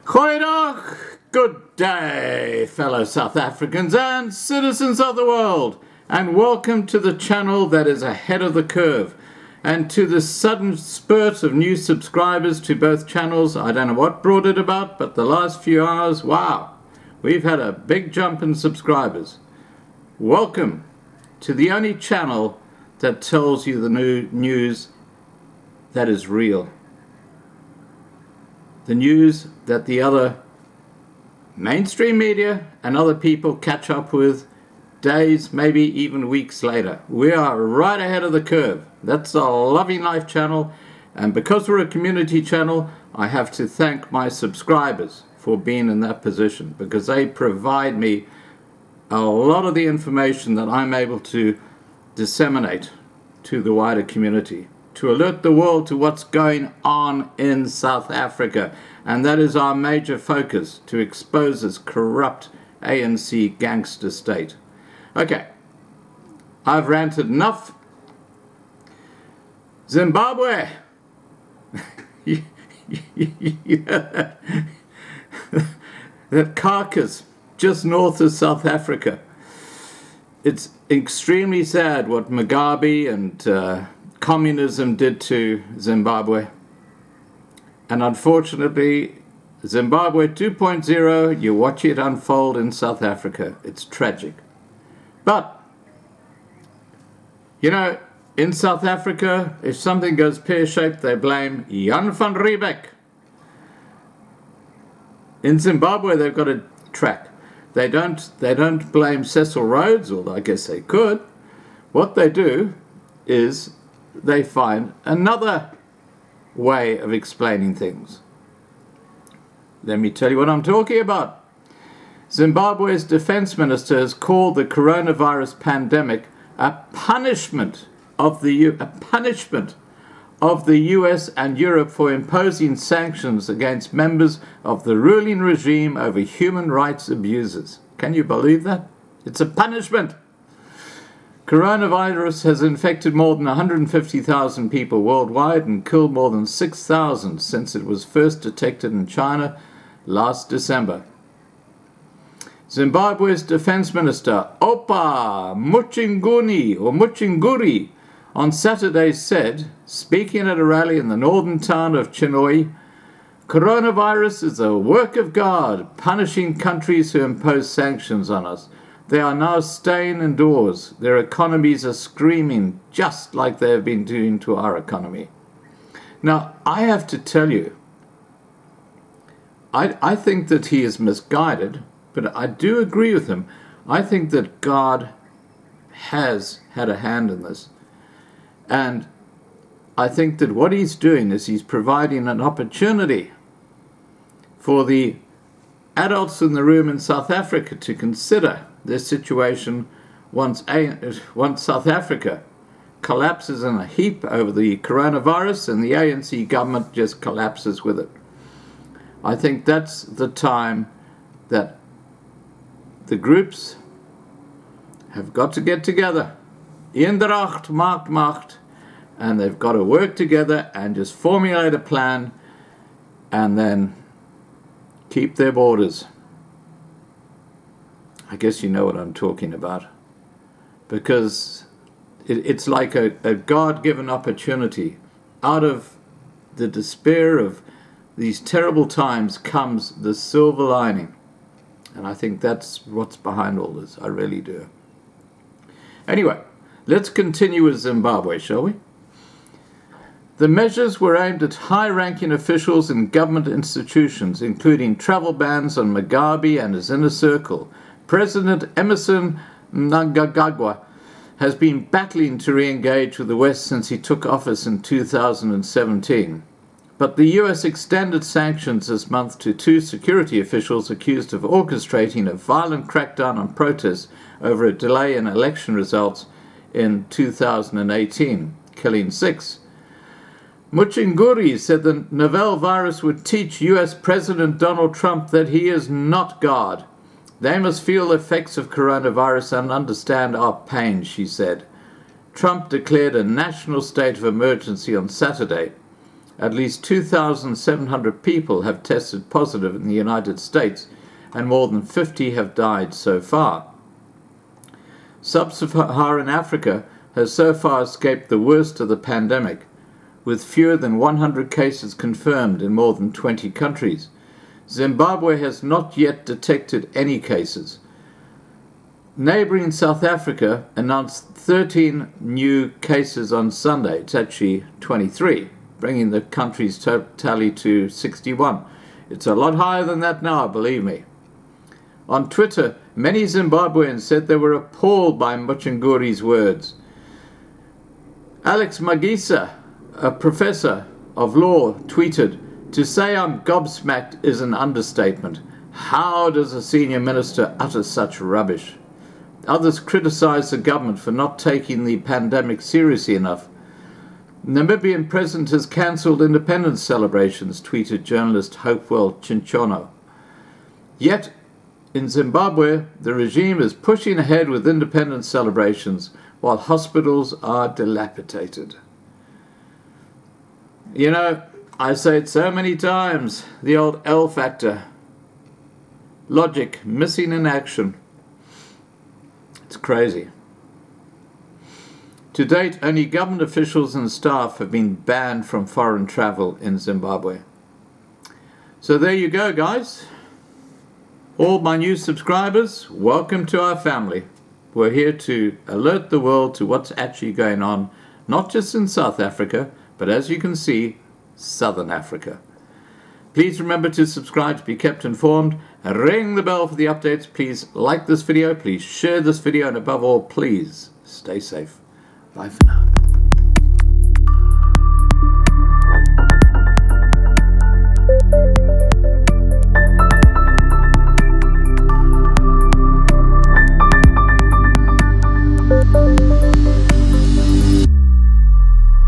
Goeiedag, good day, fellow South Africans and citizens of the world, and welcome to the channel that is ahead of the curve, and to the sudden spurt of new subscribers to both channels. I don't know what brought it about, but the last few hours, wow, we've had a big jump in subscribers. Welcome to the only channel that tells you the new news that is real. The news that the other mainstream media and other people catch up with days, maybe even weeks later. We are right ahead of the curve. That's the Loving Life channel, and because we're a community channel, I have to thank my subscribers for being in that position, because they provide me a lot of the information that I'm able to disseminate to the wider community, to alert the world to what's going on in South Africa. And that is our major focus, to expose this corrupt ANC gangster state. Okay, I've ranted enough. Zimbabwe. That carcass just north of South Africa. It's extremely sad what Mugabe and communism did to Zimbabwe. And unfortunately, Zimbabwe 2.0, you watch it unfold in South Africa. It's tragic. But, you know, in South Africa, if something goes pear-shaped, they blame Jan van Riebeeck. In Zimbabwe, they've got a track. They don't blame Cecil Rhodes, although I guess they could. What they do is they find another way of explaining things. Let me tell you what I'm talking about. Zimbabwe's defense minister has called the coronavirus pandemic a punishment of the US and Europe for imposing sanctions against members of the ruling regime over human rights abuses. Can you believe that? It's a punishment. Coronavirus has infected more than 150,000 people worldwide and killed more than 6,000 since it was first detected in China last December. Zimbabwe's defense minister, Opa Muchinguri, on Saturday said, speaking at a rally in the northern town of Chinhoyi, "Coronavirus is a work of God, punishing countries who impose sanctions on us. They are now staying indoors. Their economies are screaming, just like they have been doing to our economy." Now, I have to tell you, I think that he is misguided, but I do agree with him. I think that God has had a hand in this. And I think that what he's doing is he's providing an opportunity for the adults in the room in South Africa to consider their situation once South Africa collapses in a heap over the coronavirus and the ANC government just collapses with it. I think that's the time that the groups have got to get together. Eendracht maakt macht. And they've got to work together and just formulate a plan and then keep their borders. I guess you know what I'm talking about. Because it's like a God-given opportunity. Out of the despair of these terrible times comes the silver lining. And I think that's what's behind all this. I really do. Anyway, let's continue with Zimbabwe, shall we? The measures were aimed at high-ranking officials in government institutions, including travel bans on Mugabe and his inner circle. President Emmerson Mnangagwa has been battling to re-engage with the West since he took office in 2017. But the US extended sanctions this month to two security officials accused of orchestrating a violent crackdown on protests over a delay in election results in 2018, killing 6. Muchinguri said the novel virus would teach US President Donald Trump that he is not God. They must feel the effects of coronavirus and understand our pain, she said. Trump declared a national state of emergency on Saturday. At least 2,700 people have tested positive in the United States, and more than 50 have died so far. Sub-Saharan Africa has so far escaped the worst of the pandemic, with fewer than 100 cases confirmed in more than 20 countries. Zimbabwe has not yet detected any cases. Neighbouring South Africa announced 13 new cases on Sunday. It's actually 23, bringing the country's tally to 61. It's a lot higher than that now, believe me. On Twitter, many Zimbabweans said they were appalled by Muchunguri's words. Alex Magisa, a professor of law, tweeted, "To say I'm gobsmacked is an understatement. How does a senior minister utter such rubbish?" Others criticized the government for not taking the pandemic seriously enough. "Namibian president has cancelled independence celebrations," tweeted journalist Hopewell Chinchono. Yet, in Zimbabwe, the regime is pushing ahead with independence celebrations while hospitals are dilapidated. You know, I say it so many times, the old L factor. Logic missing in action. It's crazy. To date, only government officials and staff have been banned from foreign travel in Zimbabwe. So there you go, guys. All my new subscribers, welcome to our family. We're here to alert the world to what's actually going on, not just in South Africa, but as you can see, Southern Africa. Please remember to subscribe to be kept informed. Ring the bell for the updates. Please like this video. Please share this video. And above all, please stay safe. Bye for now.